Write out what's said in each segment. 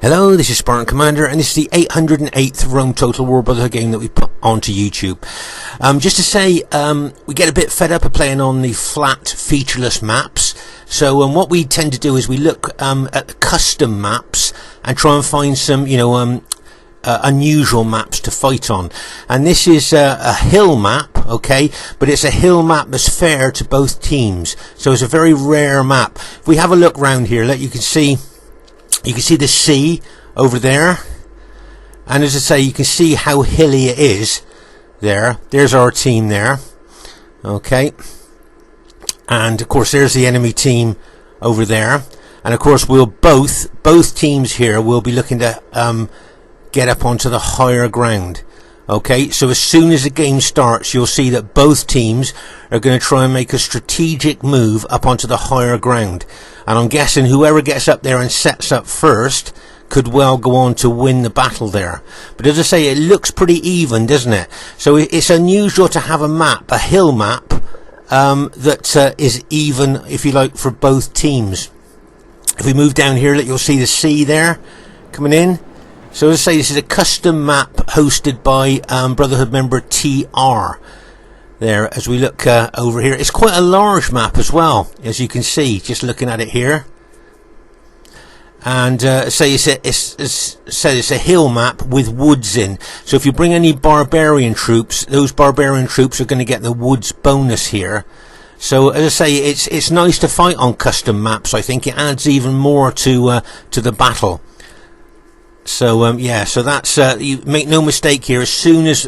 Hello, this is Spartan Commander, and this is the 808th Rome Total War Brotherhood game that we put onto YouTube. Just to say, we get a bit fed up of playing on the flat, featureless maps. So what we tend to do is we look at the custom maps and try and find some, unusual maps to fight on. And this is a hill map, okay, but it's a hill map that's fair to both teams. So it's a very rare map. If we have a look round here, you can see the sea over there, and as I say, you can see how hilly it is there. There's our team there, okay, and of course there's the enemy team over there, and of course we'll both teams here will be looking to get up onto the higher ground. Okay, so as soon as the game starts, you'll see that both teams are going to try and make a strategic move up onto the higher ground. And I'm guessing whoever gets up there and sets up first could well go on to win the battle there. But as I say, it looks pretty even, doesn't it? So it's unusual to have a map, a hill map, that is even, if you like, for both teams. If we move down here, you'll see the sea there coming in. So as I say, this is a custom map hosted by Brotherhood member TR. There, as we look over here, it's quite a large map as well, as you can see, just looking at it here. And say it's a hill map with woods in. So if you bring any barbarian troops, those barbarian troops are going to get the woods bonus here. So as I say, it's nice to fight on custom maps. I think it adds even more to the battle. So yeah, so that's you make no mistake here. As soon as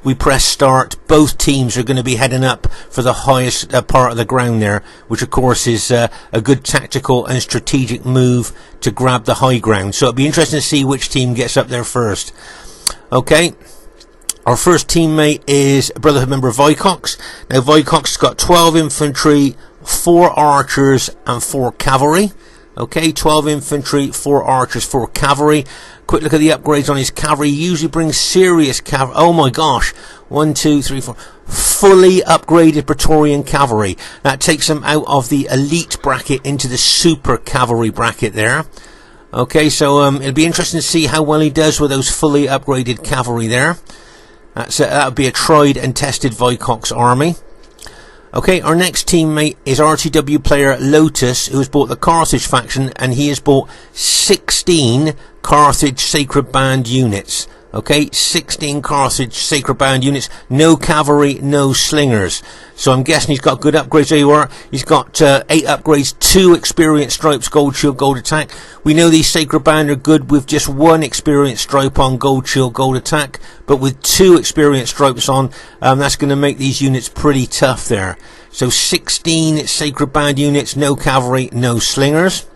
we press start, both teams are going to be heading up for the highest part of the ground there, which of course is a good tactical and strategic move to grab the high ground. So it'll be interesting to see which team gets up there first. Okay, our first teammate is Brotherhood member Vicox. Now Vicox has got 12 infantry, 4 archers, and 4 cavalry. Okay, 12 infantry, 4 archers, 4 cavalry. Quick look at the upgrades on his cavalry. He usually brings serious cavalry. Oh my gosh. 1, 2, 3, 4. Fully upgraded Praetorian cavalry. That takes him out of the elite bracket into the super cavalry bracket there. Okay, so it'll be interesting to see how well he does with those fully upgraded cavalry there. That would be a tried and tested Vicox army. Okay, our next teammate is RTW player Lotus, who has bought the Carthage faction, and he has bought 16 Carthage Sacred Band units. Okay, 16 Carthage Sacred Band units, no cavalry, no slingers. So I'm guessing he's got good upgrades. There you are. He's got 8 upgrades, 2 experience stripes, gold shield, gold attack. We know these Sacred Band are good with just 1 experience stripe on, gold shield, gold attack. But with 2 experience stripes on, that's going to make these units pretty tough there. So 16 Sacred Band units, no cavalry, no slingers.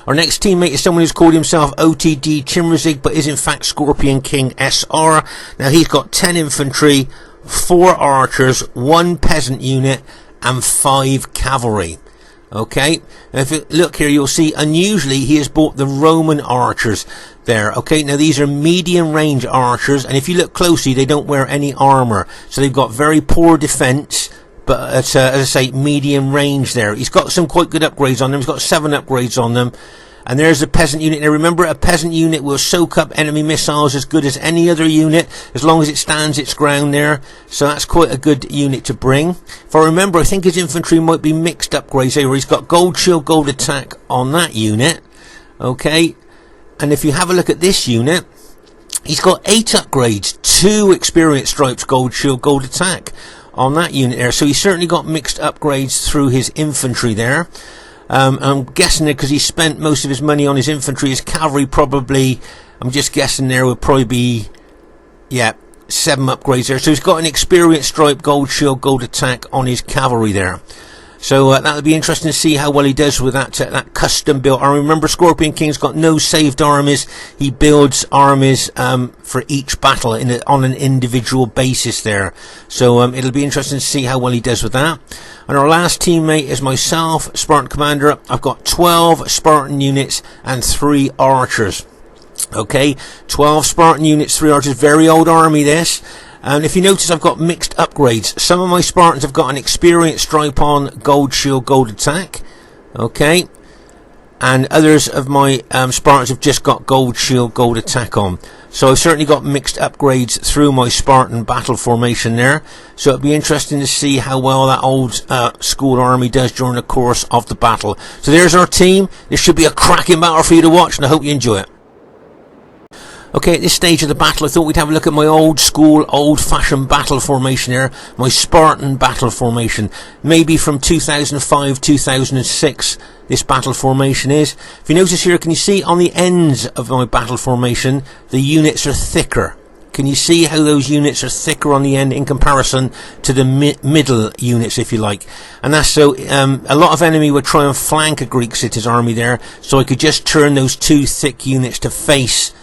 Our next teammate is someone who's called himself OTD Chimrazig, but is in fact Scorpion King SR. Now he's got 10 infantry, 4 archers, 1 peasant unit, and 5 cavalry. Okay, now if you look here, you'll see unusually he has bought the Roman archers there. Okay, now these are medium range archers, and if you look closely, they don't wear any armor, so they've got very poor defense. But as I say, medium range there. He's got some quite good upgrades on them. He's got 7 upgrades on them. And there's a peasant unit. Now remember, a peasant unit will soak up enemy missiles as good as any other unit, as long as it stands its ground there. So that's quite a good unit to bring. If I remember, I think his infantry might be mixed upgrades there, where he's got gold shield, gold attack on that unit. Okay. And if you have a look at this unit, he's got 8 upgrades, 2 experience stripes, gold shield, gold attack on that unit there. So he's certainly got mixed upgrades through his infantry there. I'm guessing there, because he spent most of his money on his infantry, his cavalry probably, I'm just guessing there would probably be, yeah, 7 upgrades there. So he's got an experience stripe, gold shield, gold attack on his cavalry there. So that'll be interesting to see how well he does with that custom built army. Remember, Scorpion King's got no saved armies. He builds armies for each battle on an individual basis there. So it'll be interesting to see how well he does with that. And our last teammate is myself, Spartan Commander. I've got 12 Spartan units and 3 archers. Okay, 12 Spartan units, 3 archers. Very old army this. And if you notice, I've got mixed upgrades. Some of my Spartans have got an experience stripe on, gold shield, gold attack. Okay. and others of my Spartans have just got gold shield, gold attack on. So I've certainly got mixed upgrades through my Spartan battle formation there. So it'll be interesting to see how well that old school army does during the course of the battle. So there's our team. This should be a cracking battle for you to watch, and I hope you enjoy it. Okay, at this stage of the battle, I thought we'd have a look at my old school, old-fashioned battle formation here. My Spartan battle formation. Maybe from 2005, 2006, this battle formation is. If you notice here, can you see on the ends of my battle formation, the units are thicker. Can you see how those units are thicker on the end in comparison to the middle units, if you like? And that's so a lot of enemy would try and flank a Greek city's army there, so I could just turn those two thick units to face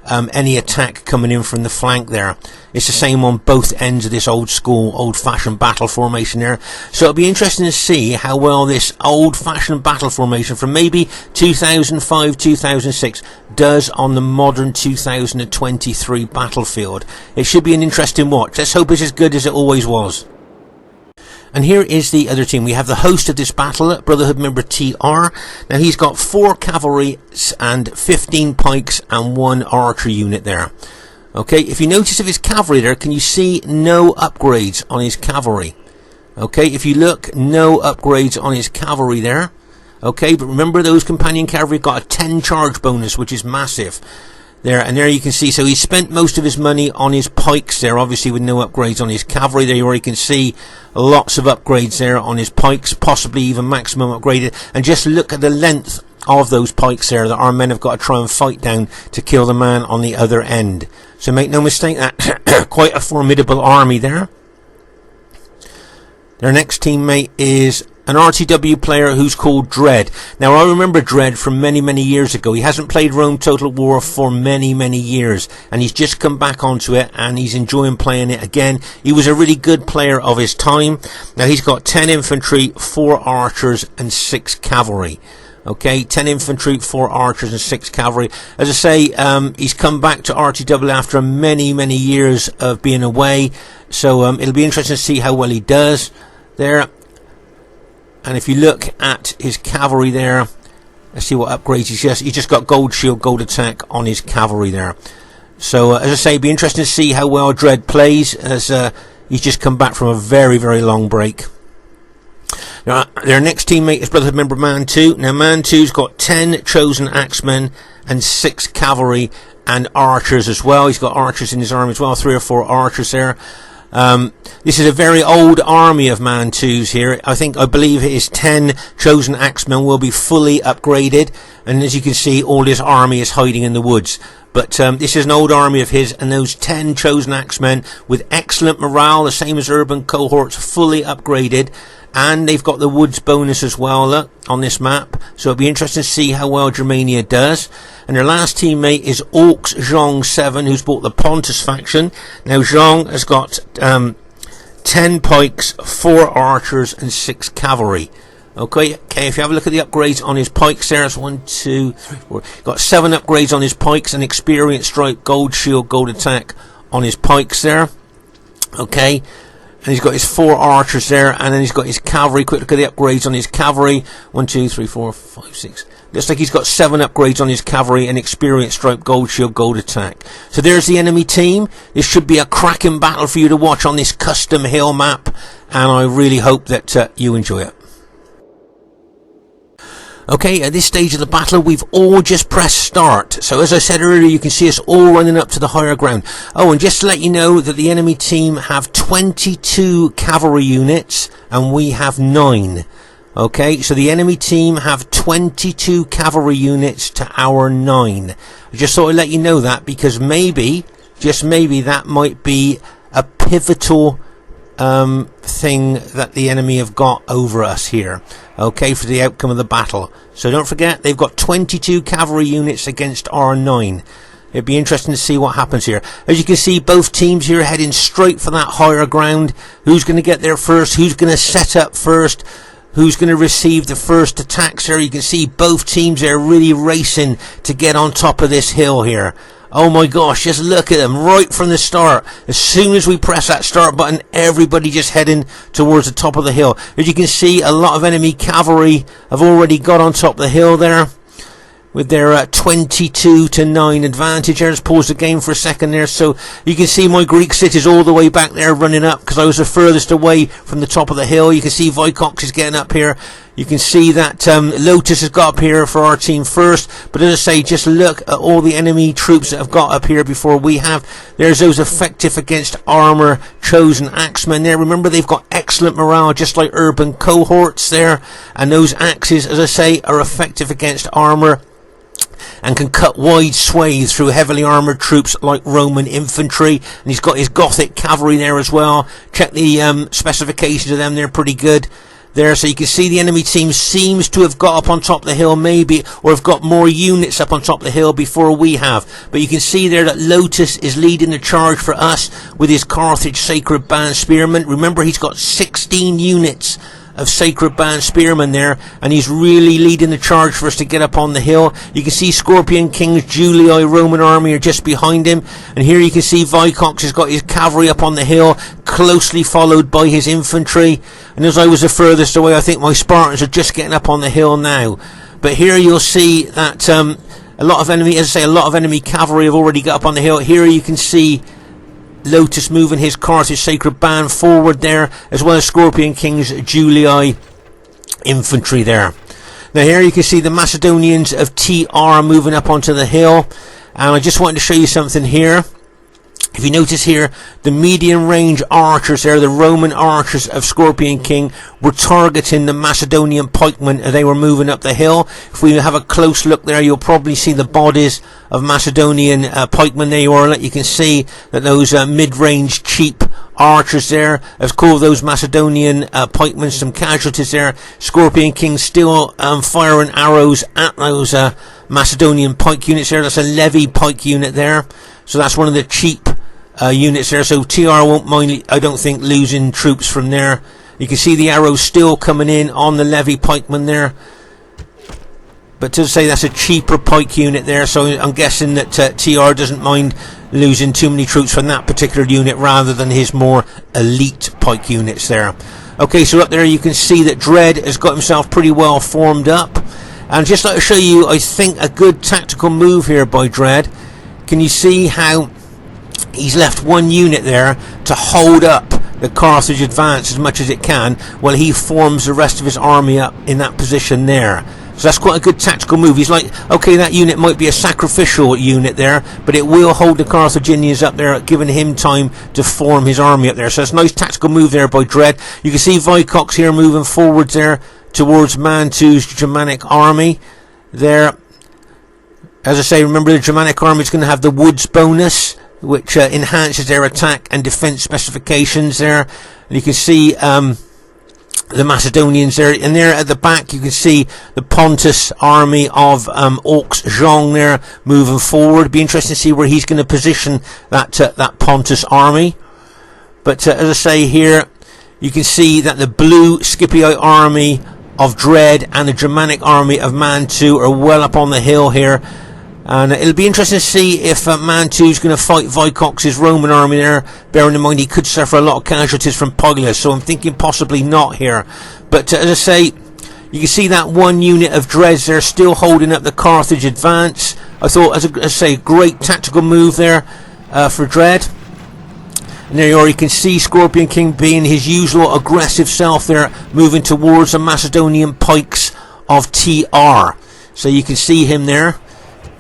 any attack coming in from the flank there. It's the same on both ends of this old school, old-fashioned battle formation there. So it'll be interesting to see how well this old-fashioned battle formation from maybe 2005, 2006 does on the modern 2023 battlefield. It should be an interesting watch. Let's hope it's as good as it always was. And here is the other team. We have the host of this battle, Brotherhood member TR. Now he's got 4 cavalry and 15 pikes and 1 archer unit there. Okay, if you notice of his cavalry there, can you see no upgrades on his cavalry? Okay, if you look, no upgrades on his cavalry there. Okay, but remember those companion cavalry got a 10 charge bonus, which is massive. There, and there you can see, so he spent most of his money on his pikes there, obviously with no upgrades on his cavalry. There you already can see lots of upgrades there on his pikes, possibly even maximum upgraded. And just look at the length of those pikes there that our men have got to try and fight down to kill the man on the other end. So make no mistake, that quite a formidable army there. Their next teammate is an RTW player who's called Dredd. Now I remember Dredd from many years ago. He hasn't played Rome Total War for many years, and he's just come back onto it and he's enjoying playing it again. He was a really good player of his time. Now he's got 10 infantry, 4 archers and 6 cavalry. Okay, 10 infantry, 4 archers and 6 cavalry. As I say, he's come back to RTW after many years of being away, so it'll be interesting to see how well he does there. And if you look at his cavalry there, let's see what upgrades he's just got gold shield, gold attack on his cavalry there. So as I say, it'll be interesting to see how well Dredd plays, as he's just come back from a very long break. Now, their next teammate is Brotherhood member Mantu. Now Mantu's got 10 chosen axemen and 6 cavalry and archers as well. He's got archers in his army as well, 3 or 4 archers there. This is a very old army of Mantus here. I believe his 10 chosen axemen will be fully upgraded, and as you can see, all his army is hiding in the woods. But this is an old army of his, and those 10 chosen axemen with excellent morale, the same as urban cohorts, fully upgraded. And they've got the woods bonus as well, look, on this map. So it'll be interesting to see how well Germania does. And their last teammate is Johng 7, who's bought the Pontus faction. Now Johng has got 10 pikes, 4 archers and 6 cavalry. Okay, if you have a look at the upgrades on his pikes there, it's 1, 2, 3, 4. Got 7 upgrades on his pikes, and experience stripe, gold shield, gold attack on his pikes there. Okay. And he's got his 4 archers there, and then he's got his cavalry. Quick look at the upgrades on his cavalry. 1, 2, 3, 4, 5, 6. Looks like he's got 7 upgrades on his cavalry and experience stripe, gold shield, gold attack. So there's the enemy team. This should be a cracking battle for you to watch on this custom hill map, and I really hope that you enjoy it. Okay, at this stage of the battle, we've all just pressed start. So as I said earlier, you can see us all running up to the higher ground. Oh, and just to let you know that the enemy team have 22 cavalry units, and we have 9. Okay, so the enemy team have 22 cavalry units to our 9. I just thought I'd let you know that, because maybe, just maybe, that might be a pivotal thing that the enemy have got over us here, okay, for the outcome of the battle. So don't forget, they've got 22 cavalry units against our 9. It'd be interesting to see what happens here. As you can see, both teams here heading straight for that higher ground. Who's going to get there first? Who's going to set up first? Who's going to receive the first attacks there? You can see both teams are really racing to get on top of this hill here. Oh my gosh, just look at them right from the start. As soon as we press that start button, everybody just heading towards the top of the hill. As you can see, a lot of enemy cavalry have already got on top of the hill there. with their 22-9 advantage. Let's pause the game for a second there. So you can see my Greek cities all the way back there running up, because I was the furthest away from the top of the hill. You can see Vicox is getting up here. You can see that Lotus has got up here for our team first. But as I say, just look at all the enemy troops that have got up here before we have. There's those effective against armour chosen axemen there. Remember, they've got excellent morale, just like urban cohorts there. And those axes, as I say, are effective against armour and can cut wide swathes through heavily armoured troops like Roman infantry. And he's got his Gothic cavalry there as well. Check the specifications of them, they're pretty good there. So you can see the enemy team seems to have got up on top of the hill, maybe, or have got more units up on top of the hill before we have. But you can see there that Lotus is leading the charge for us with his Carthage Sacred Band Spearmen. Remember, he's got 16 units of Sacred Band Spearmen there, and he's really leading the charge for us to get up on the hill. You can see Scorpion King's Julii Roman army are just behind him, and here you can see Vicox has got his cavalry up on the hill, closely followed by his infantry. And as I was the furthest away, I think my Spartans are just getting up on the hill now. But here you'll see that a lot of enemy, as I say, a lot of enemy cavalry have already got up on the hill. Here you can see Lotus moving his Carthage Sacred Band forward there, as well as Scorpion King's Julii infantry there. Now here you can see the Macedonians of TR moving up onto the hill, and I just wanted to show you something here. If you notice here, the medium range archers there, the Roman archers of Scorpion King, were targeting the Macedonian pikemen as they were moving up the hill. If we have a close look there, you'll probably see the bodies of Macedonian pikemen there. You can see that those mid-range cheap archers there have caused those Macedonian pikemen some casualties there. Scorpion King still firing arrows at those Macedonian pike units there. That's a levy pike unit there. So that's one of the cheap units there. So TR won't mind, I don't think, losing troops from there. You can see the arrows still coming in on the levy pikemen there. But to say, that's a cheaper pike unit there, so I'm guessing that TR doesn't mind losing too many troops from that particular unit rather than his more elite pike units there. Okay, so up there you can see that Dredd has got himself pretty well formed up. And just like to show you, I think, a good tactical move here by Dredd. Can you see how he's left one unit there to hold up the Carthage advance as much as it can, while he forms the rest of his army up in that position there? So that's quite a good tactical move. He's like, okay, that unit might be a sacrificial unit there, but it will hold the Carthaginians up there, giving him time to form his army up there. So it's a nice tactical move there by Dredd. You can see Vicox here moving forwards there towards Mantu's Germanic army there. As I say, remember, the Germanic army is going to have the woods bonus, which enhances their attack and defense specifications there. And you can see the Macedonians there, and there at the back you can see the Pontus army of Orcs Johng there moving forward. Be interesting to see where he's going to position that Pontus army. But as I say here, you can see that the blue Scipii army of Dredd and the Germanic army of Mantu are well up on the hill here. And it'll be interesting to see if Mantu's going to fight Vicox's Roman army there, bearing in mind he could suffer a lot of casualties from Pogulus, so I'm thinking possibly not here. But as I say, you can see that one unit of Dreads there still holding up the Carthage advance. I thought, as I say, great tactical move there for Dredd. And there you are, you can see Scorpion King being his usual aggressive self there, moving towards the Macedonian pikes of TR. So you can see him there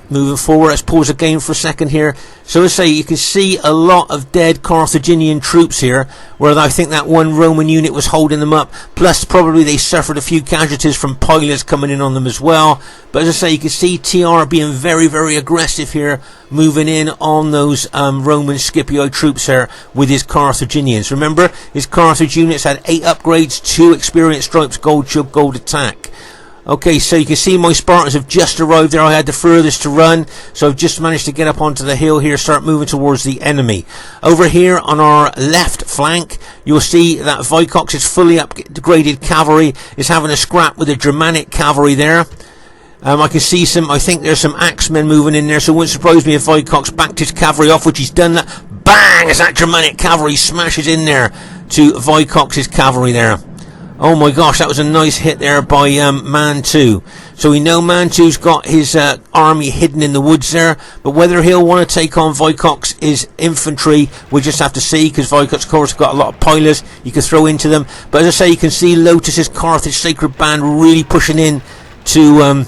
moving forward. Let's pause the game for a second here. So let's say you can see a lot of dead Carthaginian troops here, where I think that one Roman unit was holding them up, plus probably they suffered a few casualties from pilots coming in on them as well. But as I say, you can see TR being very, very aggressive here, moving in on those Roman Scipii troops here with his Carthaginians. Remember, his Carthage units had 8 upgrades, 2 experience stripes, gold shield, gold attack. Okay, so you can see my Spartans have just arrived there. I had the furthest to run, so I've just managed to get up onto the hill here, start moving towards the enemy. Over here on our left flank, you'll see that Vicox's fully upgraded cavalry is having a scrap with the Germanic cavalry there. I can see I think there's some axemen moving in there, so it wouldn't surprise me if Vicox backed his cavalry off, which he's done that. Bang! As that Germanic cavalry smashes in there to Vicox's cavalry there. Oh my gosh, that was a nice hit there by Mantu. So we know Mantu's got his army hidden in the woods there, but whether he'll want to take on Vicox is infantry, we just have to see, because Vicox of course got a lot of pilers you can throw into them. But as I say, you can see Lotus's Carthage Sacred Band really pushing in to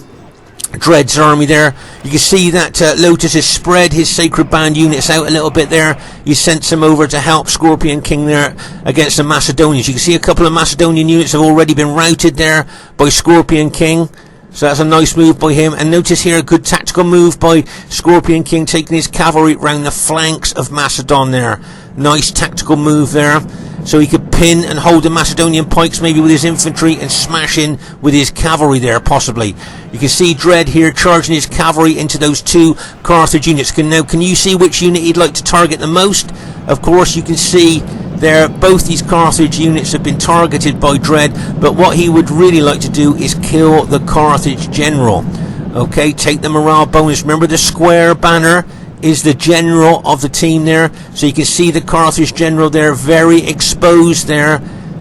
Dredd's army there. You can see that Lotus has spread his Sacred Band units out a little bit there. He sent some over to help Scorpion King there against the Macedonians. You can see a couple of Macedonian units have already been routed there by Scorpion King. So that's a nice move by him. And notice here a good tactical move by Scorpion King, taking his cavalry round the flanks of Macedon there. Nice tactical move there. So he could pin and hold the Macedonian pikes maybe with his infantry and smash in with his cavalry there possibly. You can see Dredd here charging his cavalry into those two Carthage units. Now can you see which unit he'd like to target the most? Of course you can see there both these Carthage units have been targeted by Dredd, but what he would really like to do is kill the Carthage general. Okay, take the morale bonus. Remember the square banner is the general of the team there, so you can see the Carthage general there very exposed there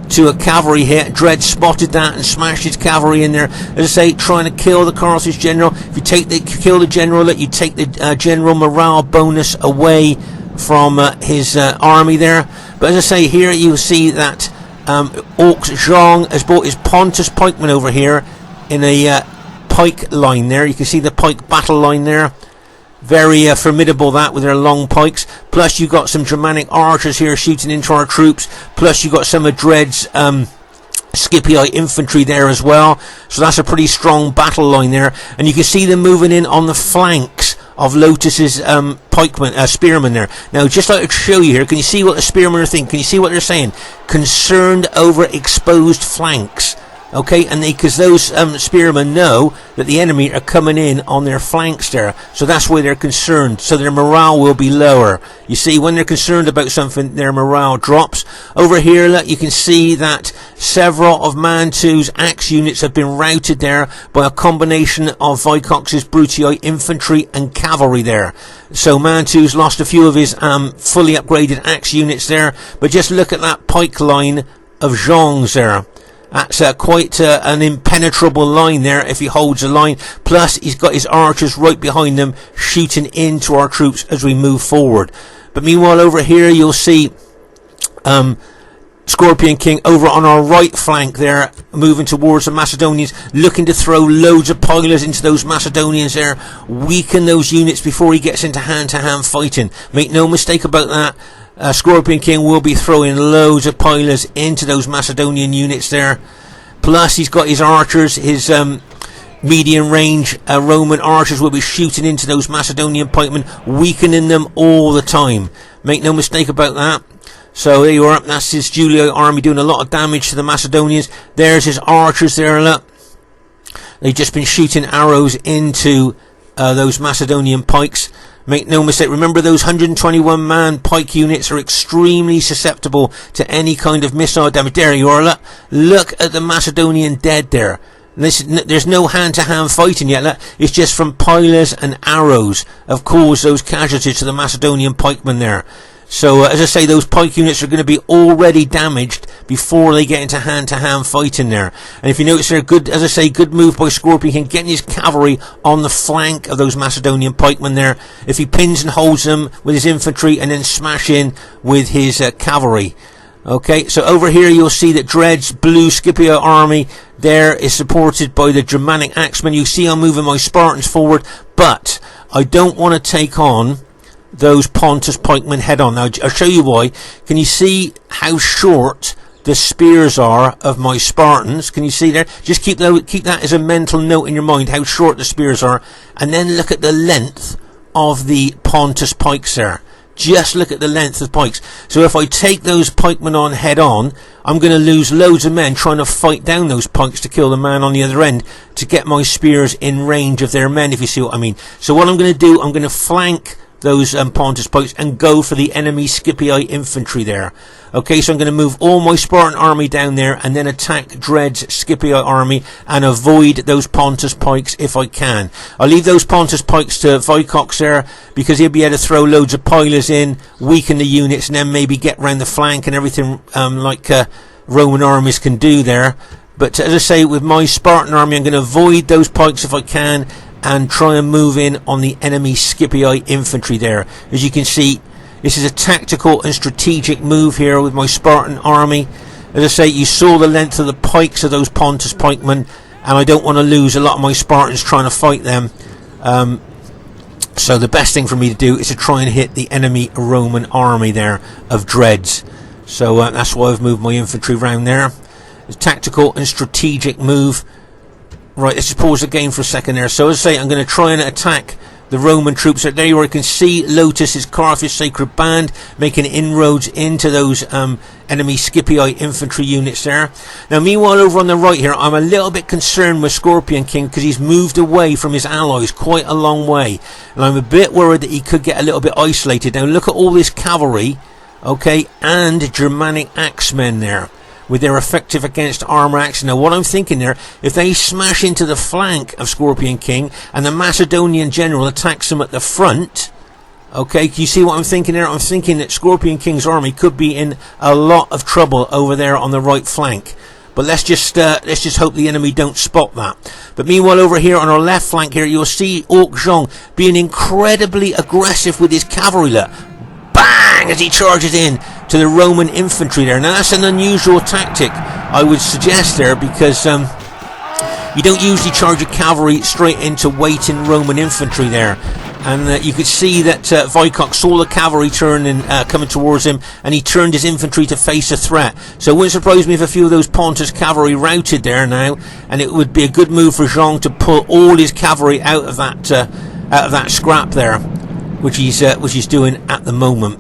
to a cavalry hit. Dredd spotted that and smashed his cavalry in there, as I say, trying to kill the Carthage general. If you kill the general, you take the general morale bonus away from his army there. But as I say, here you see that Johng has brought his Pontus pikemen over here in a pike line there. You can see the pike battle line there. Very formidable that, with their long pikes. Plus you got some Germanic archers here shooting into our troops. Plus you got some of Dredd's Scipii infantry there as well. So that's a pretty strong battle line there. And you can see them moving in on the flanks of Lotus's spearmen there. Now just like to show you here, can you see what the spearmen are thinking? Can you see what they're saying? Concerned over exposed flanks. Okay, and because those spearmen know that the enemy are coming in on their flanks there, so that's why they're concerned. So their morale will be lower. You see, when they're concerned about something, their morale drops. Over here, look, you can see that several of Mantu's axe units have been routed there by a combination of Vicox's Brutii infantry and cavalry there. So Mantu's lost a few of his fully upgraded axe units there, but just look at that pike line of Zhong's there. That's quite an impenetrable line there if he holds a line. Plus he's got his archers right behind them shooting into our troops as we move forward. But meanwhile over here you'll see Scorpion King over on our right flank there, moving towards the Macedonians, looking to throw loads of pilers into those Macedonians there, weaken those units before he gets into hand-to-hand fighting. Make no mistake about that. Scorpion King will be throwing loads of pilers into those Macedonian units there. Plus he's got his archers, his medium range Roman archers will be shooting into those Macedonian pikemen, weakening them all the time. Make no mistake about that. So there you are, that's his Julio army doing a lot of damage to the Macedonians. There's his archers there, look. They've just been shooting arrows into those Macedonian pikes. Make no mistake, remember those 121 man pike units are extremely susceptible to any kind of missile damage. There you are, look. Look at the Macedonian dead there. There's no hand-to-hand fighting yet. Look, it's just from pilers and arrows have caused those casualties to the Macedonian pikemen there. So as I say, those pike units are going to be already damaged before they get into hand-to-hand fighting there. And if you notice there, good, as I say, good move by Scorpion King, getting his cavalry on the flank of those Macedonian pikemen there. If he pins and holds them with his infantry and then smash in with his cavalry. Okay, so over here you'll see that Dredd's blue Scipio army there is supported by the Germanic axemen. You see I'm moving my Spartans forward, but I don't want to take on those Pontus pikemen head on. Now I'll show you why. Can you see how short the spears are of my Spartans? Can you see there? Just keep that as a mental note in your mind, how short the spears are, and then look at the length of the Pontus pikes there. Just look at the length of pikes. So if I take those pikemen on head on, I'm going to lose loads of men trying to fight down those pikes to kill the man on the other end to get my spears in range of their men, if you see what I mean. So what I'm going to do, I'm going to flank those Pontus pikes and go for the enemy Scipii infantry there. Okay, so I'm going to move all my Spartan army down there and then attack Dredd's Scipii army and avoid those Pontus pikes if I can. I'll leave those Pontus pikes to Vicox there because he'll be able to throw loads of pilers in, weaken the units, and then maybe get round the flank and everything like Roman armies can do there. But as I say, with my Spartan army, I'm going to avoid those pikes if I can, and try and move in on the enemy Scipii infantry there. As you can see, this is a tactical and strategic move here with my Spartan army. As I say, you saw the length of the pikes of those Pontus pikemen, and I don't want to lose a lot of my Spartans trying to fight them. So the best thing for me to do is to try and hit the enemy Roman army there of Dredds. So that's why I've moved my infantry around there. It's a tactical and strategic move. Right, let's just pause the game for a second there. So as I say, I'm going to try and attack the Roman troops. There you can see Lotus' Carthage Sacred Band making inroads into those enemy Scipii infantry units there. Now meanwhile, over on the right here, I'm a little bit concerned with Scorpion King because he's moved away from his allies quite a long way, and I'm a bit worried that he could get a little bit isolated. Now look at all this cavalry, okay, and Germanic axemen there with their effective against armor axe. Now what I'm thinking there, if they smash into the flank of Scorpion King and the Macedonian general attacks them at the front, okay, can you see what I'm thinking there? I'm thinking that Scorpion King's army could be in a lot of trouble over there on the right flank. But let's just hope the enemy don't spot that. But meanwhile, over here on our left flank here, you'll see Johng being incredibly aggressive with his cavalry. Look, bang, as he charges in to the Roman infantry there. Now that's an unusual tactic, I would suggest there, because you don't usually charge your cavalry straight into waiting Roman infantry there. And you could see that Vicox saw the cavalry turning, coming towards him, and he turned his infantry to face a threat. So it wouldn't surprise me if a few of those Pontus cavalry routed there now, and it would be a good move for Johng to pull all his cavalry out of that scrap there, which he's doing at the moment.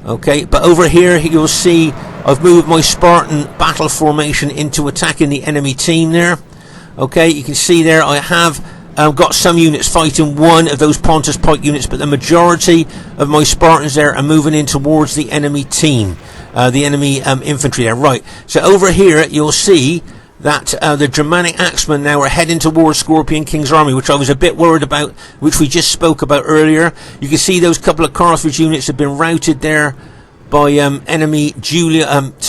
Okay, but over here you'll see I've moved my Spartan battle formation into attacking the enemy team there. Okay, you can see there I have got some units fighting one of those Pontus pike units, but the majority of my Spartans there are moving in towards the enemy team, the enemy infantry there. Right, so over here you'll see that the Germanic axemen now are heading towards Scorpion King's army, which I was a bit worried about, which we just spoke about earlier. You can see those couple of Carthage units have been routed there by enemy Scipii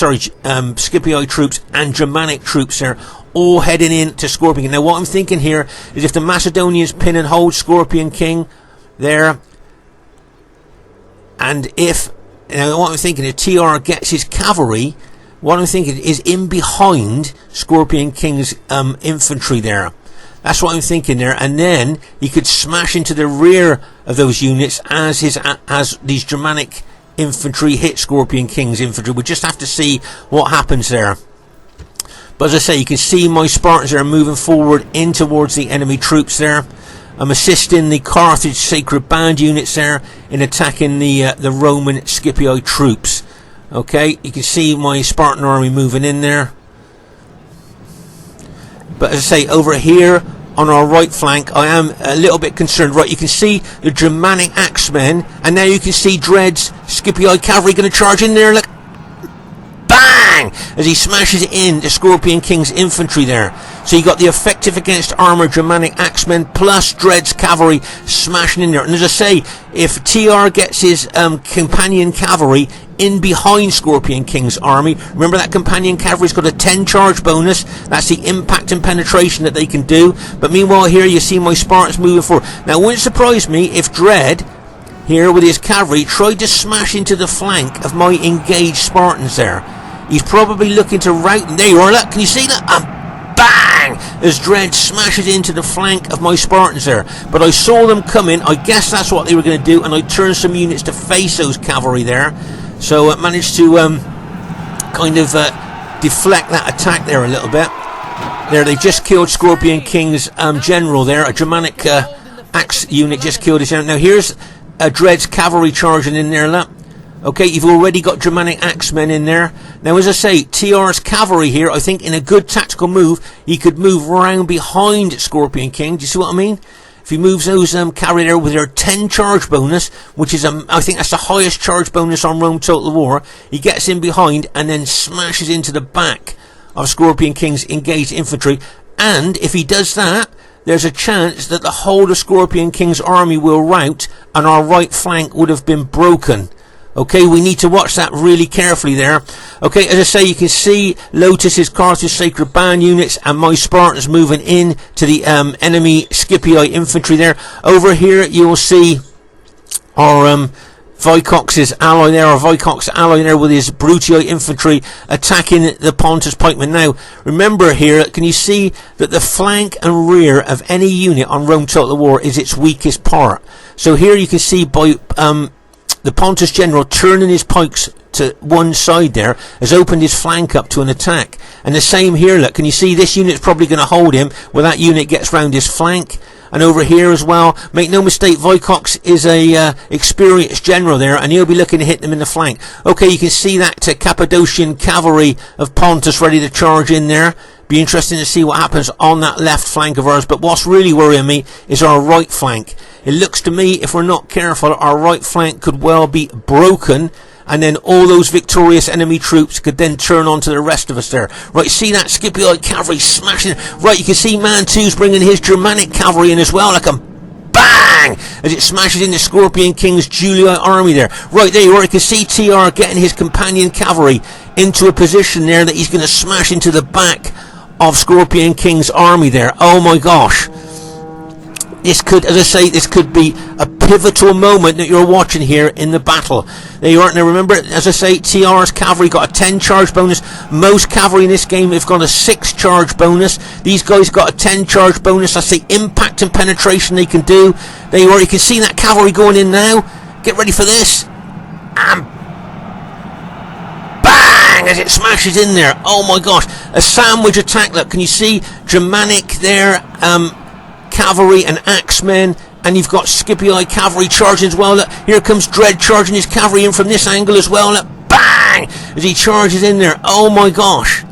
troops and Germanic troops there, all heading in to Scorpion. Now what I'm thinking here is if the Macedonians pin and hold Scorpion King there, and if, what I'm thinking, if TR gets his cavalry, what I'm thinking is in behind Scorpion King's infantry there. That's what I'm thinking there, and then he could smash into the rear of those units as these Germanic infantry hit Scorpion King's infantry. We'll just have to see what happens there. But as I say, you can see my Spartans are moving forward in towards the enemy troops there. I'm assisting the Carthage Sacred Band units there in attacking the Roman Scipii troops. Okay, you can see my Spartan army moving in there. But as I say, over here on our right flank, I am a little bit concerned. Right, you can see the Germanic axemen, and now you can see Dredd's Scipii cavalry going to charge in there. Look, bang! As he smashes in the Scorpion King's infantry there. So you got the effective against armor Germanic axemen plus Dredd's cavalry smashing in there. And as I say, if TR gets his companion cavalry in behind Scorpion King's army, remember that companion cavalry's got a 10 charge bonus. That's the impact and penetration that they can do. But meanwhile here you see my Spartans moving forward. Now it wouldn't surprise me if Dredd here with his cavalry tried to smash into the flank of my engaged Spartans there. He's probably looking to rout them. There you are, look, can you see that? Bang! As Dredd smashes into the flank of my Spartans there. But I saw them coming, I guess that's what they were going to do, and I turned some units to face those cavalry there. So I managed to kind of deflect that attack there a little bit. There, they just killed Scorpion King's general there. A Germanic axe unit just killed his general. Now here's Dredd's cavalry charging in there, look. Okay, you've already got Germanic axemen in there. Now, as I say, TR's cavalry here, I think in a good tactical move, he could move around behind Scorpion King. Do you see what I mean? If he moves those cavalry there with their 10 charge bonus, which is, I think that's the highest charge bonus on Rome Total War, he gets in behind and then smashes into the back of Scorpion King's engaged infantry. And if he does that, there's a chance that the whole of Scorpion King's army will rout and our right flank would have been broken. Okay, we need to watch that really carefully there. Okay, as I say, you can see Lotus's Carthage Sacred Band units and my Spartans moving in to the enemy Scipii infantry there. Over here, you will see our Vicox's ally there, or Vicox ally there with his Brutii infantry attacking the Pontus pikemen. Now, remember here, can you see that the flank and rear of any unit on Rome Total War is its weakest part? So here you can see by the Pontus general turning his pikes to one side there has opened his flank up to an attack. And the same here, look, can you see this unit's probably going to hold him where that unit gets round his flank. And over here as well, make no mistake, Vicox is a experienced general there, and he'll be looking to hit them in the flank. Okay, you can see that Cappadocian cavalry of Pontus ready to charge in there. Be interesting to see what happens on that left flank of ours. But what's really worrying me is our right flank. It looks to me, if we're not careful, our right flank could well be broken, and then all those victorious enemy troops could then turn on to the rest of us there. Right, see that Scipii cavalry smashing. Right, you can see Mantu's bringing his Germanic cavalry in as well, like a bang, as it smashes into Scorpion King's Julii army there. Right, there you are, you can see TR getting his companion cavalry into a position there that he's going to smash into the back of Scorpion King's army there. Oh my gosh. This could, as I say, this could be a pivotal moment that you're watching here in the battle. There you are. Now remember, as I say, TR's cavalry got a 10 charge bonus. Most cavalry in this game have got a 6 charge bonus. These guys got a 10 charge bonus. That's the impact and penetration they can do. There you are. You can see that cavalry going in now. Get ready for this. And bang! As it smashes in there. Oh my gosh. A sandwich attack. Look, can you see Germanic there? Cavalry and axemen, and you've got Scipii cavalry charging as well. Look, here comes Dredd charging his cavalry in from this angle as well. Look, bang, as he charges in there. Oh my gosh,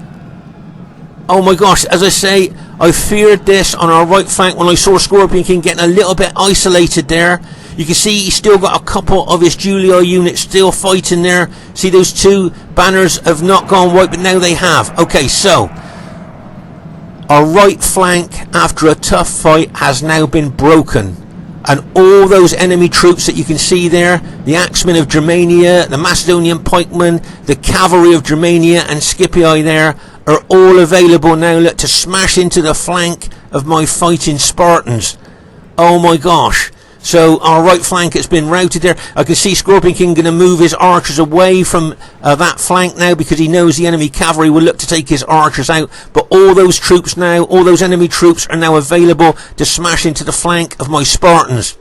oh my gosh. As I say, I feared this on our right flank when I saw Scorpion King getting a little bit isolated there. You can see he's still got a couple of his Julii units still fighting there. See, those two banners have not gone white, but now they have. Okay, so our right flank, after a tough fight, has now been broken. And all those enemy troops that you can see there, the axemen of Germania, the Macedonian pikemen, the cavalry of Germania and Scipii there, are all available now, look, to smash into the flank of my fighting Spartans. Oh my gosh. So our right flank has been routed there. I can see Scorpion King going to move his archers away from that flank now, because he knows the enemy cavalry will look to take his archers out. But all those troops now, all those enemy troops are now available to smash into the flank of my Spartans.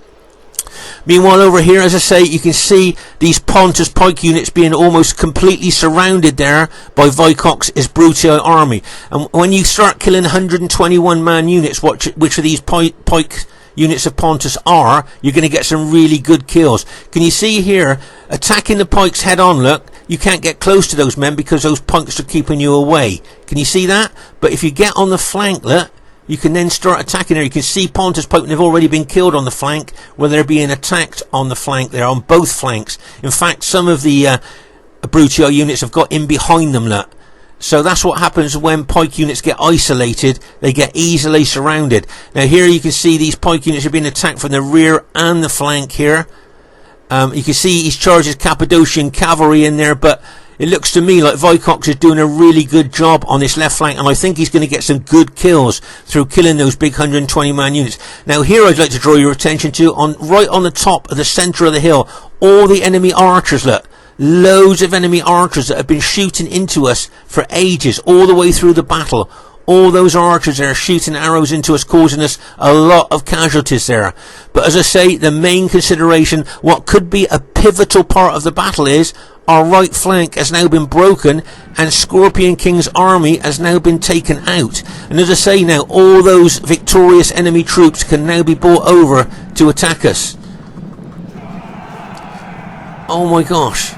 Meanwhile, over here, as I say, you can see these Pontus pike units being almost completely surrounded there by Vicox's Brutii army. And when you start killing 121 man units, which of these pike units of Pontus are, you're going to get some really good kills. Can you see here, attacking the pikes head on, look, you can't get close to those men because those pikes are keeping you away. Can you see that? But if you get on the flank, look, you can then start attacking there. You can see Pontus pikemen have already been killed on the flank, where they're being attacked on the flank there, on both flanks. In fact, some of the Brutii units have got in behind them, look. So that's what happens when pike units get isolated. They get easily surrounded. Now here you can see these pike units are being attacked from the rear and the flank here. You can see he's charged his Cappadocian cavalry in there, but it looks to me like Vicox is doing a really good job on this left flank, and I think he's going to get some good kills through killing those big 120 man units. Now here I'd like to draw your attention to, right on the top of the centre of the hill, all the enemy archers, look. Loads of enemy archers that have been shooting into us for ages, all the way through the battle. All those archers there shooting arrows into us, causing us a lot of casualties there. But as I say, the main consideration, what could be a pivotal part of the battle, is our right flank has now been broken and Scorpion King's army has now been taken out. And as I say now, all those victorious enemy troops can now be brought over to attack us. Oh my gosh.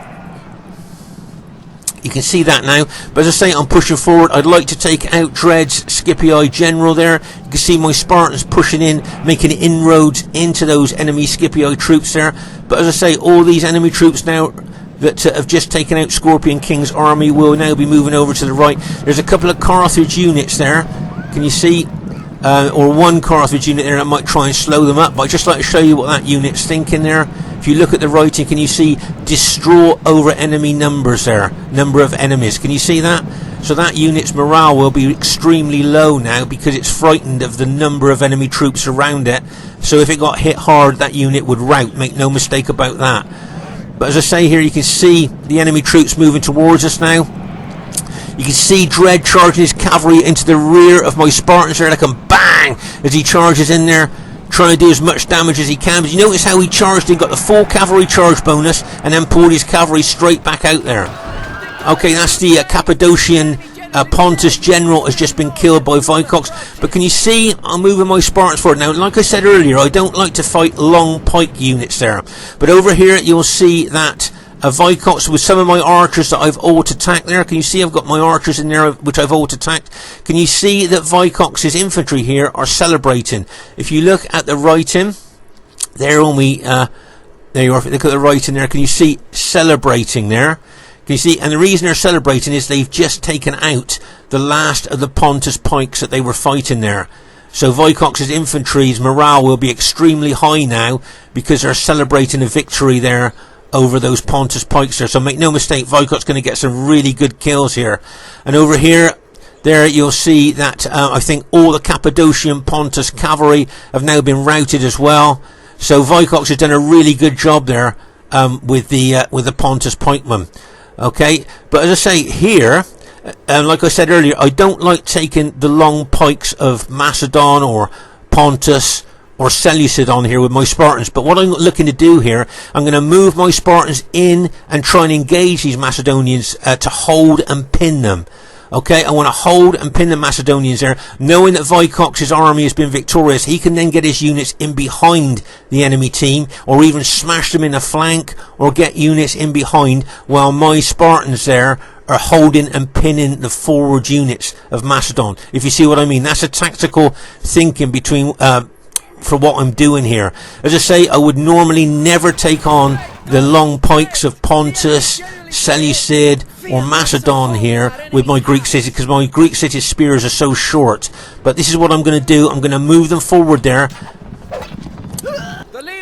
You can see that now, but as I say, I'm pushing forward. I'd like to take out Dredd's Scipii general there. You can see my Spartans pushing in, making inroads into those enemy Scipii troops there. But as I say, all these enemy troops now that have just taken out Scorpion King's army will now be moving over to the right. There's a couple of Carthage units there. Can you see? Or one Carthage unit there that might try and slow them up. But I'd just like to show you what that unit's thinking there. If you look at the writing, can you see distraught over enemy numbers there? Number of enemies. Can you see that? So that unit's morale will be extremely low now because it's frightened of the number of enemy troops around it. So if it got hit hard, that unit would rout. Make no mistake about that. But as I say here, you can see the enemy troops moving towards us now. You can see Dredd charging his cavalry into the rear of my Spartans there, like a bang, as he charges in there, trying to do as much damage as he can. But you notice how he charged and got the full cavalry charge bonus and then pulled his cavalry straight back out there. Okay, that's the Cappadocian Pontus general has just been killed by Vicox. But can you see I'm moving my Spartans forward. Now, like I said earlier, I don't like to fight long pike units there. But over here you'll see that Vicox with some of my archers that I've auto-attacked there. Can you see I've got my archers in there which I've auto-attacked? Can you see that Vicox's infantry here are celebrating? If you look at the writing, there on me, there you are, look at the writing there, can you see celebrating there? Can you see, and the reason they're celebrating is they've just taken out the last of the Pontus pikes that they were fighting there. So Vicox's infantry's morale will be extremely high now because they're celebrating a victory there over those Pontus pikes there. So make no mistake, Vicox's going to get some really good kills here. And over here, there you'll see that I think all the Cappadocian Pontus cavalry have now been routed as well. So Vicox has done a really good job there with the Pontus pikemen. Okay, but as I say here, like I said earlier, I don't like taking the long pikes of Macedon or Pontus or Seleucid on here with my Spartans. But what I'm looking to do here, I'm going to move my Spartans in and try and engage these Macedonians to hold and pin them. Okay, I want to hold and pin the Macedonians there, knowing that Vicox's army has been victorious. He can then get his units in behind the enemy team, or even smash them in the flank, or get units in behind, while my Spartans there are holding and pinning the forward units of Macedon. If you see what I mean, that's a tactical thinking between for what I'm doing here. As I say, I would normally never take on the long pikes of Pontus, Seleucid or Macedon here with my Greek city, because my Greek city spears are so short. But this is what I'm going to do. I'm going to move them forward there,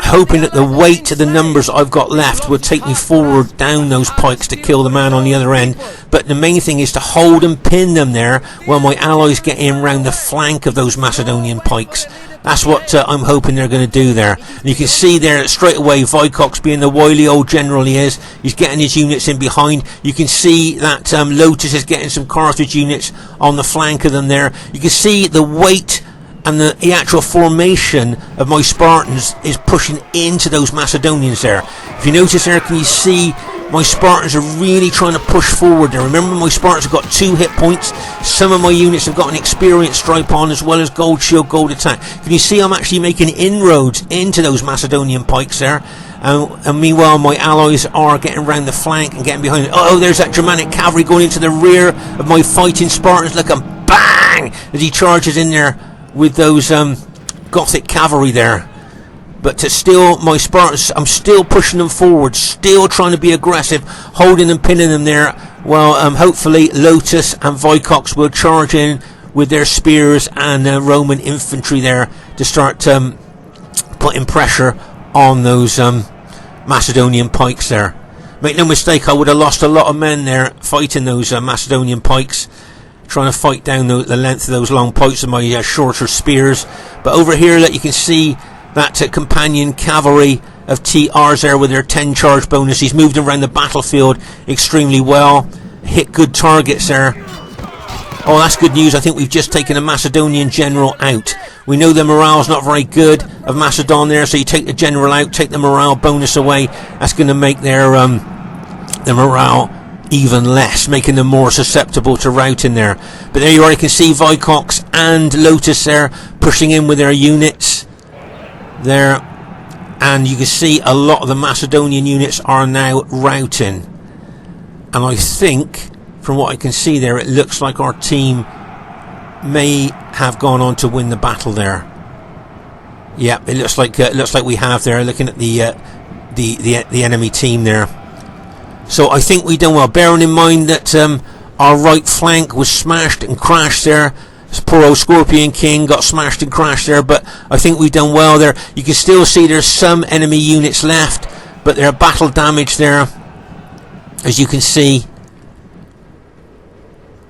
hoping that the weight of the numbers I've got left will take me forward down those pikes to kill the man on the other end. But the main thing is to hold and pin them there while my allies get in round the flank of those Macedonian pikes. That's what I'm hoping they're going to do there. And you can see there straight away Vicox, being the wily old general he is, he's getting his units in behind. You can see that Lotus is getting some Carthage units on the flank of them there. You can see the weight and the actual formation of my Spartans is pushing into those Macedonians there. If you notice there, can you see my Spartans are really trying to push forward there. Remember, my Spartans have got 2 hit points. Some of my units have got an experience stripe on, as well as gold shield, gold attack. Can you see I'm actually making inroads into those Macedonian pikes there? And meanwhile, my allies are getting round the flank and getting behind it. Oh, there's that Germanic cavalry going into the rear of my fighting Spartans. Look, and bang! As he charges in there with those Gothic cavalry there. But to still, my Spartans, I'm still pushing them forward, still trying to be aggressive, holding and pinning them there. Well, hopefully Lotus and Vicox will charge in with their spears and Roman infantry there to start putting pressure on those Macedonian pikes there. Make no mistake, I would have lost a lot of men there fighting those Macedonian pikes, trying to fight down the length of those long pikes with my shorter spears. But over here, you can see that companion cavalry of TRs there with their 10 charge bonus. He's moved around the battlefield extremely well, hit good targets there. Oh, that's good news. I think we've just taken a Macedonian general out. We know the morale's not very good of Macedon there, so you take the general out, take the morale bonus away. That's going to make their the morale even less, making them more susceptible to routing there. But there you are, you can see Vicox and Lotus there pushing in with their units there, and you can see a lot of the Macedonian units are now routing. And I think, from what I can see there, it looks like our team may have gone on to win the battle there. Yeah, it looks like we have there, looking at the enemy team there. So I think we've done well, bearing in mind that our right flank was smashed and crashed there. This poor old Scorpion King got smashed and crashed there, but I think we've done well there. You can still see there's some enemy units left, but their battle damage there, as you can see,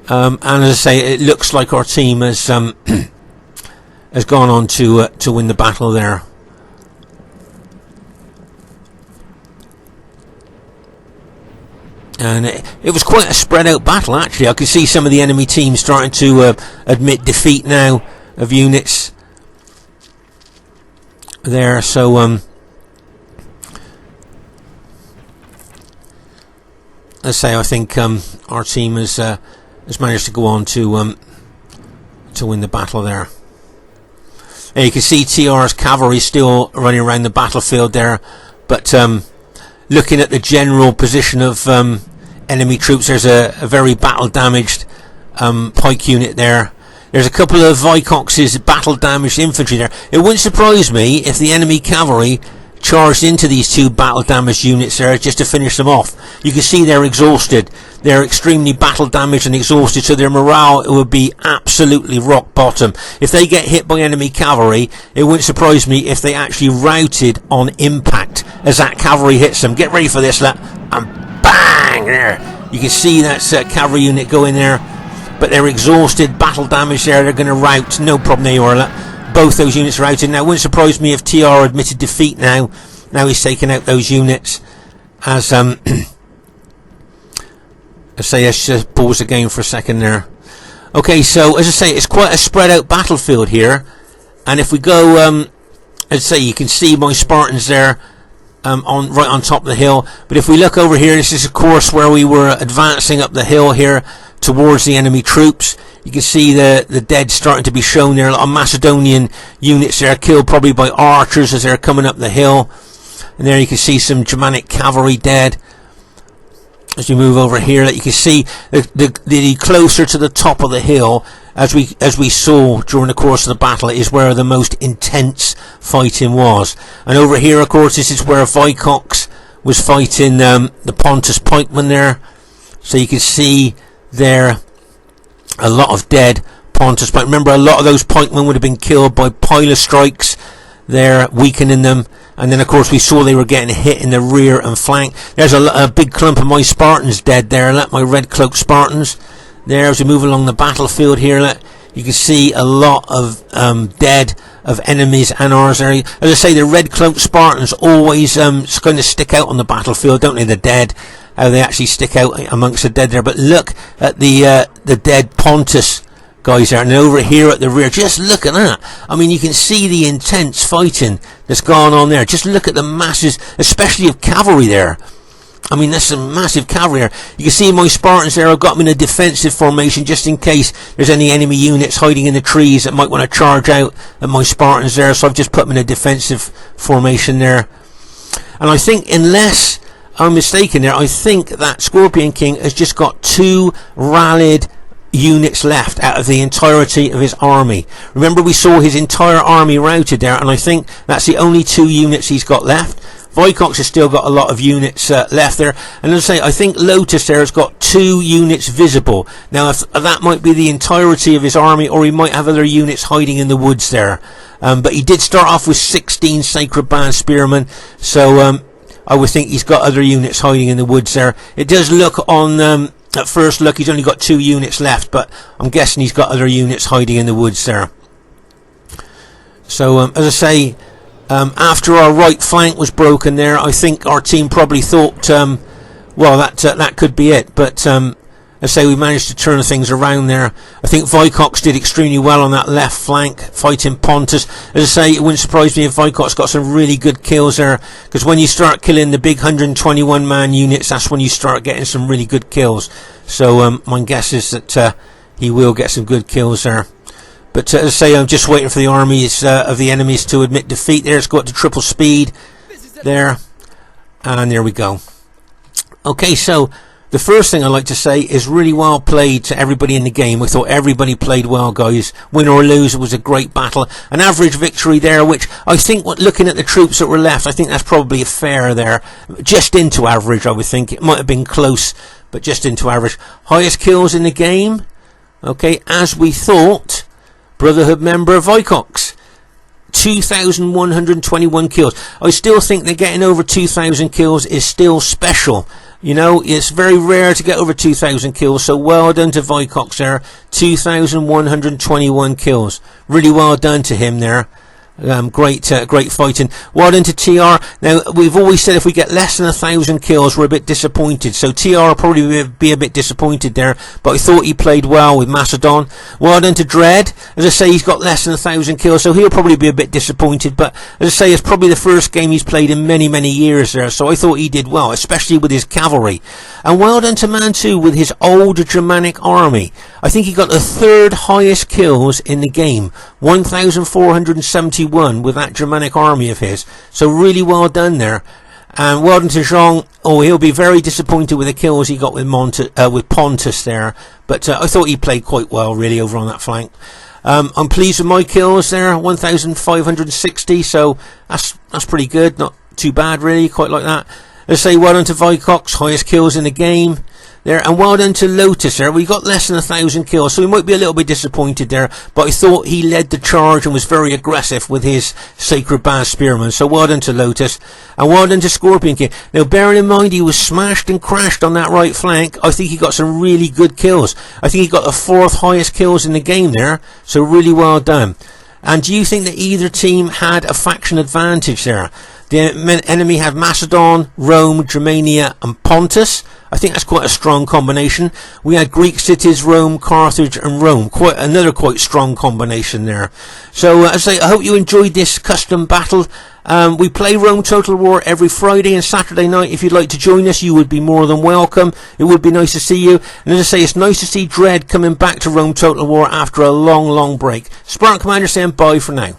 and as I say, it looks like our team has has gone on to win the battle there. And it was quite a spread out battle, actually. I could see some of the enemy teams starting to admit defeat now of units there. So let's say I think our team has managed to go on to win the battle there. And you can see TR's cavalry still running around the battlefield there, but looking at the general position of enemy troops, there's a very battle damaged pike unit there. There's a couple of Vicox's battle damaged infantry there. It wouldn't surprise me if the enemy cavalry charged into these two battle damaged units there just to finish them off. You can see they're exhausted. They're extremely battle damaged and exhausted, so their morale would be absolutely rock bottom. If they get hit by enemy cavalry, it wouldn't surprise me if they actually routed on impact as that cavalry hits them. Get ready for this, and bang! There. You can see that's a cavalry unit going there, but they're exhausted, battle damage there. They're going to rout, no problem. There you are. Both those units are routed. Now, it wouldn't surprise me if TR admitted defeat now. Now he's taking out those units. As I say, let's just pause the game for a second there. Okay, so as I say, it's quite a spread out battlefield here. And if we go, as I say, you can see my Spartans there right on top of the hill. But if we look over here, this is of course where we were advancing up the hill here towards the enemy troops. You can see the dead starting to be shown there. A lot of Macedonian units there killed probably by archers as they're coming up the hill. And there you can see some Germanic cavalry dead. As you move over here, that you can see the closer to the top of the hill, as we saw during the course of the battle, is where the most intense fighting was. And over here, of course, this is where Vicox was fighting the Pontus pikemen there. So you can see there a lot of dead Pontus pikemen. Remember, a lot of those pikemen would have been killed by pilot strikes there, weakening them. And then, of course, we saw they were getting hit in the rear and flank. There's a big clump of my Spartans dead there. Look, my red cloak Spartans. There, as we move along the battlefield here, look, you can see a lot of dead of enemies and ours there. As I say, the red cloak Spartans always kind of stick out on the battlefield, don't they? The dead, how they actually stick out amongst the dead there. But look at the dead Pontus guys there, and over here at the rear, just look at that. I mean, you can see the intense fighting that's gone on there. Just look at the masses, especially of cavalry there. I mean, there's some massive cavalry there. You can see my Spartans there. I've got them in a defensive formation just in case there's any enemy units hiding in the trees that might want to charge out at my Spartans there. So I've just put them in a defensive formation there. And I think, unless I'm mistaken there, I think that Scorpion King has just got 2 rallied units left out of the entirety of his army. Remember, we saw his entire army routed there, and I think that's the only 2 units he's got left. Vicox has still got a lot of units left there, and as I say, I think Lotus there has got 2 units visible. Now, if that might be the entirety of his army, or he might have other units hiding in the woods there. But he did start off with 16 Sacred Band Spearmen, so I would think he's got other units hiding in the woods there. It does look on at first look, he's only got 2 units left, but I'm guessing he's got other units hiding in the woods there. So, as I say, after our right flank was broken there, I think our team probably thought, well, that could be it. But as I say, we managed to turn things around there. I think Vicox did extremely well on that left flank, fighting Pontus. As I say, it wouldn't surprise me if Vicox got some really good kills there, because when you start killing the big 121-man units, that's when you start getting some really good kills. So my guess is that he will get some good kills there. But as I say, I'm just waiting for the armies of the enemies to admit defeat there. It's got to triple speed there. And there we go. Okay, so the first thing I'd like to say is really well played to everybody in the game. I thought everybody played well, guys. Win or lose, it was a great battle. An average victory there, which I think, looking at the troops that were left, I think that's probably a fair there. Just into average, I would think. It might have been close, but just into average. Highest kills in the game. Okay, as we thought, Brotherhood member Vicox. 2,121 kills. I still think that getting over 2,000 kills is still special. You know, it's very rare to get over 2,000 kills, so well done to Vicox there. 2,121 kills. Really well done to him there. Great fighting. Well done to TR. Now, we've always said if we get less than 1,000 kills, we're a bit disappointed. So TR will probably be a bit disappointed there, but I thought he played well with Macedon. Well done to Dredd. As I say, he's got less than 1,000 kills, so he'll probably be a bit disappointed. But as I say, it's probably the first game he's played in many, many years there. So I thought he did well, especially with his cavalry. And well done to Mantu with his old Germanic army. I think he got the third highest kills in the game. 1,471 with that Germanic army of his. So really well done there. And well done to Johng. Oh, he'll be very disappointed with the kills he got with Pontus there. But I thought he played quite well really over on that flank. I'm pleased with my kills there. 1,560. So that's pretty good. Not too bad really. Quite like that. Let's say well done to Vicox. Highest kills in the game. There, and well done to Lotus there. We got less than 1,000 kills, so we might be a little bit disappointed there, but I thought he led the charge and was very aggressive with his Sacred Band Spearmen, so well done to Lotus. And well done to Scorpion King. Now, bearing in mind he was smashed and crashed on that right flank, I think he got some really good kills. I think he got the 4th highest kills in the game there, so really well done. And do you think that either team had a faction advantage there? The enemy had Macedon, Rome, Germania and Pontus. I think that's quite a strong combination. We had Greek cities, Rome, Carthage and Rome. Another quite strong combination there. So as I say, I hope you enjoyed this custom battle. We play Rome Total War every Friday and Saturday night. If you'd like to join us, you would be more than welcome. It would be nice to see you. And as I say, it's nice to see Dredd coming back to Rome Total War after a long, long break. Spartan Commander saying bye for now.